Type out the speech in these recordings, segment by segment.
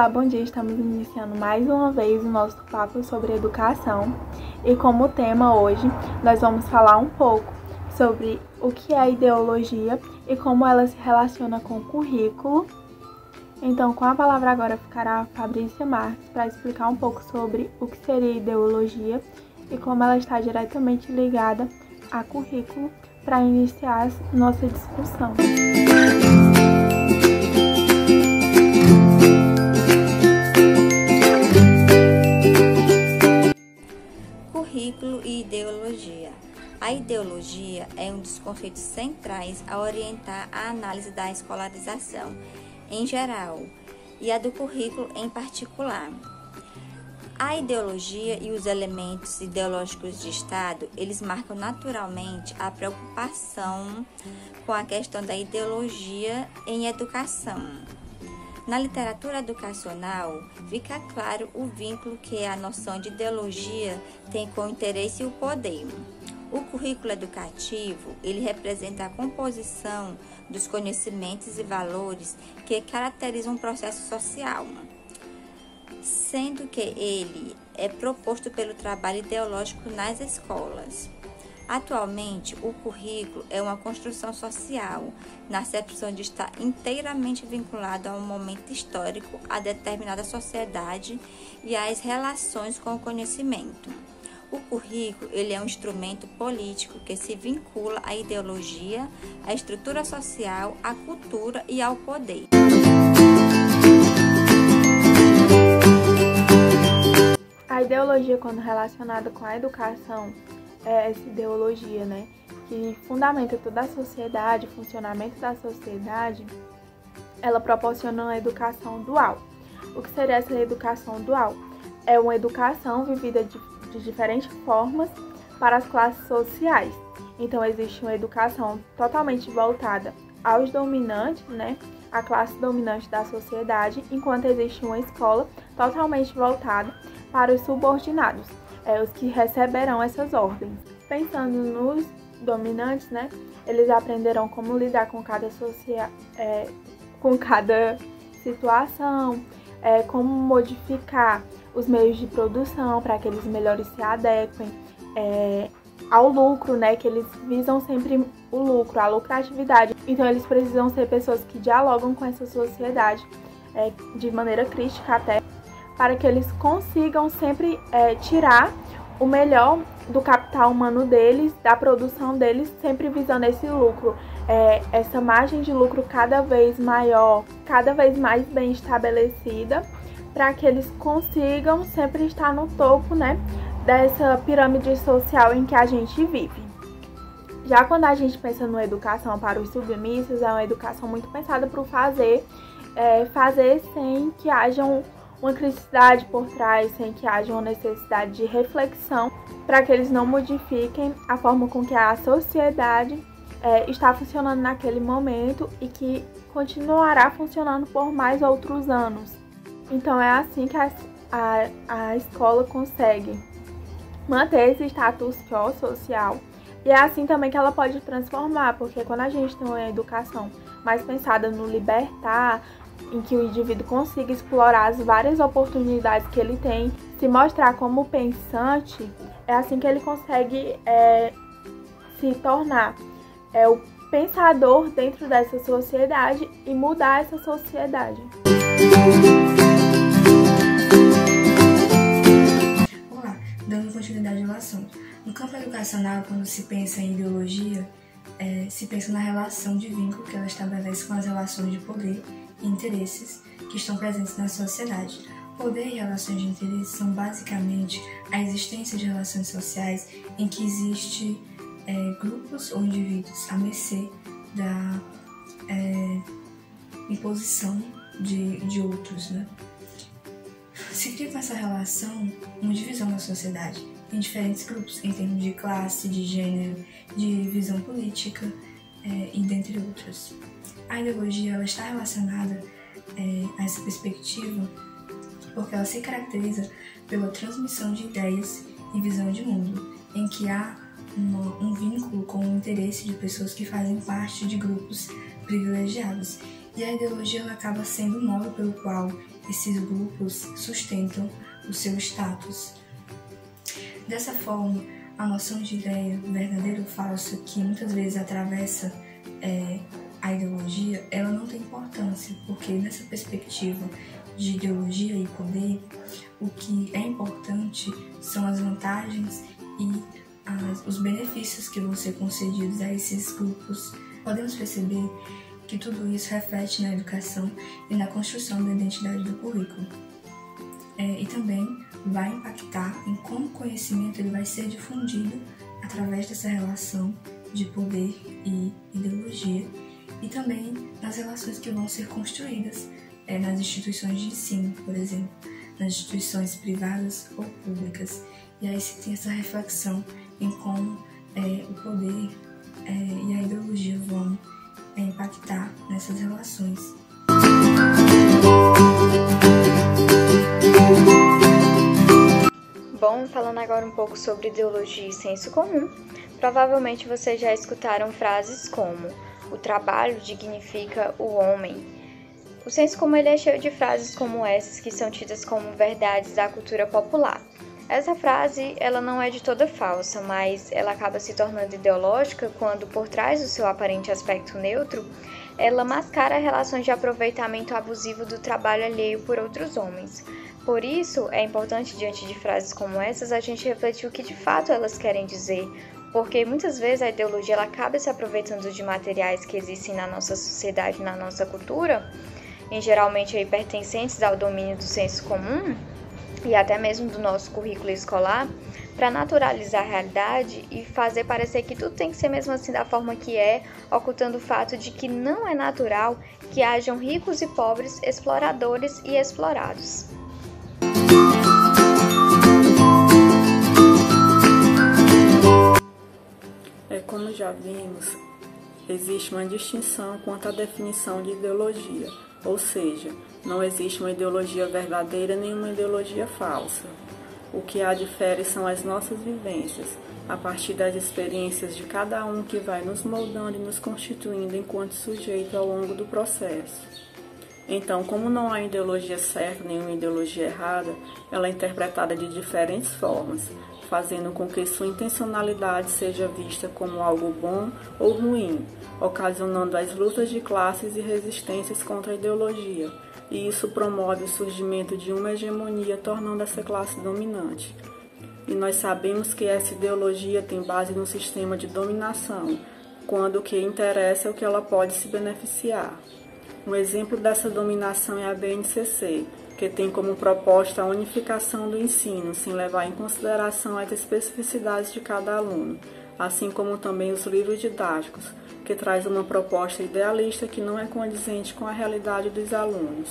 Olá, bom dia! Estamos iniciando mais uma vez o nosso papo sobre educação e como tema hoje nós vamos falar um pouco sobre o que é a ideologia e como ela se relaciona com o currículo. Então, com a palavra agora ficará a Fabrícia Marques para explicar um pouco sobre o que seria ideologia e como ela está diretamente ligada a currículo para iniciar nossa discussão. Currículo e ideologia. A ideologia é um dos conceitos centrais a orientar a análise da escolarização em geral e a do currículo em particular. A ideologia e os elementos ideológicos de Estado, eles marcam naturalmente a preocupação com a questão da ideologia em educação. Na literatura educacional, fica claro o vínculo que a noção de ideologia tem com o interesse e o poder. O currículo educativo, ele representa a composição dos conhecimentos e valores que caracterizam um processo social, sendo que ele é proposto pelo trabalho ideológico nas escolas. Atualmente, o currículo é uma construção social, na acepção de estar inteiramente vinculado a um momento histórico, a determinada sociedade e às relações com o conhecimento. O currículo ele é um instrumento político que se vincula à ideologia, à estrutura social, à cultura e ao poder. A ideologia, quando relacionada com a educação, é essa ideologia, que fundamenta toda a sociedade, o funcionamento da sociedade. Ela proporciona uma educação dual. O que seria essa educação dual? É uma educação vivida de diferentes formas para as classes sociais. Então, existe uma educação totalmente voltada aos dominantes, a classe dominante da sociedade, enquanto existe uma escola totalmente voltada para os subordinados, os que receberão essas ordens. Pensando nos dominantes, eles aprenderão como lidar com cada situação, como modificar os meios de produção para que eles melhores se adequem ao lucro, que eles visam sempre o lucro, a lucratividade. Então eles precisam ser pessoas que dialogam com essa sociedade de maneira crítica até, para que eles consigam sempre tirar o melhor do capital humano deles, da produção deles, sempre visando esse lucro, essa margem de lucro cada vez maior, cada vez mais bem estabelecida, para que eles consigam sempre estar no topo, dessa pirâmide social em que a gente vive. Já quando a gente pensa numa educação para os submissos, é uma educação muito pensada para o fazer sem que haja uma criticidade por trás, sem que haja uma necessidade de reflexão, para que eles não modifiquem a forma com que a sociedade está funcionando naquele momento e que continuará funcionando por mais outros anos. Então é assim que a escola consegue manter esse status quo social, e é assim também que ela pode transformar, porque quando a gente tem uma educação mais pensada no libertar, em que o indivíduo consiga explorar as várias oportunidades que ele tem, se mostrar como pensante, é assim que ele consegue se tornar o pensador dentro dessa sociedade e mudar essa sociedade. Olá, dando continuidade ao assunto. No campo educacional, quando se pensa em ideologia, se pensa na relação de vínculo que ela estabelece com as relações de poder e interesses que estão presentes na sociedade. Poder e relações de interesse são basicamente a existência de relações sociais em que existe grupos ou indivíduos à mercê da imposição de outros. Se cria com essa relação uma divisão da sociedade em diferentes grupos, em termos de classe, de gênero, de visão política e dentre outros. A ideologia ela está relacionada a essa perspectiva porque ela se caracteriza pela transmissão de ideias e visão de mundo, em que há um vínculo com o interesse de pessoas que fazem parte de grupos privilegiados. E a ideologia ela acaba sendo o modo pelo qual esses grupos sustentam o seu status. Dessa forma, a noção de ideia verdadeira ou falsa, que muitas vezes atravessa a ideologia, ela não tem importância, porque nessa perspectiva de ideologia e poder, o que é importante são as vantagens e os benefícios que vão ser concedidos a esses grupos. Podemos perceber que tudo isso reflete na educação e na construção da identidade do currículo. E também vai impactar em como o conhecimento ele vai ser difundido através dessa relação de poder e ideologia, e também nas relações que vão ser construídas nas instituições de ensino, por exemplo, nas instituições privadas ou públicas. E aí se tem essa reflexão em como o poder e a ideologia vão impactar nessas relações. Bom, falando agora um pouco sobre ideologia e senso comum, provavelmente vocês já escutaram frases como: o trabalho dignifica o homem. O senso comum ele é cheio de frases como essas que são tidas como verdades da cultura popular. Essa frase ela não é de toda falsa, mas ela acaba se tornando ideológica quando, por trás do seu aparente aspecto neutro, ela mascara relações de aproveitamento abusivo do trabalho alheio por outros homens. Por isso, é importante, diante de frases como essas, a gente refletir o que de fato elas querem dizer, porque muitas vezes a ideologia ela acaba se aproveitando de materiais que existem na nossa sociedade, na nossa cultura, e geralmente aí pertencentes ao domínio do senso comum, e até mesmo do nosso currículo escolar, para naturalizar a realidade e fazer parecer que tudo tem que ser mesmo assim da forma que é, ocultando o fato de que não é natural que hajam ricos e pobres, exploradores e explorados. Como já vimos, existe uma distinção quanto à definição de ideologia, ou seja, não existe uma ideologia verdadeira nem uma ideologia falsa. O que a difere são as nossas vivências, a partir das experiências de cada um que vai nos moldando e nos constituindo enquanto sujeito ao longo do processo. Então, como não há ideologia certa nem uma ideologia errada, ela é interpretada de diferentes formas, fazendo com que sua intencionalidade seja vista como algo bom ou ruim, ocasionando as lutas de classes e resistências contra a ideologia, e isso promove o surgimento de uma hegemonia, tornando essa classe dominante. E nós sabemos que essa ideologia tem base no sistema de dominação, quando o que interessa é o que ela pode se beneficiar. Um exemplo dessa dominação é a BNCC, que tem como proposta a unificação do ensino, sem levar em consideração as especificidades de cada aluno, assim como também os livros didáticos, que traz uma proposta idealista que não é condizente com a realidade dos alunos.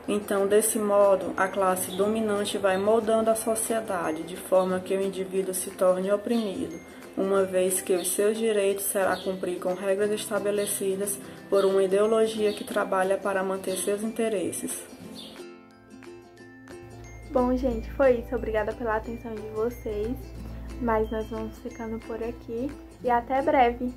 Então, desse modo, a classe dominante vai moldando a sociedade, de forma que o indivíduo se torne oprimido, uma vez que os seus direitos será cumprir com regras estabelecidas por uma ideologia que trabalha para manter seus interesses. Bom, gente, foi isso. Obrigada pela atenção de vocês. Mas nós vamos ficando por aqui e até breve.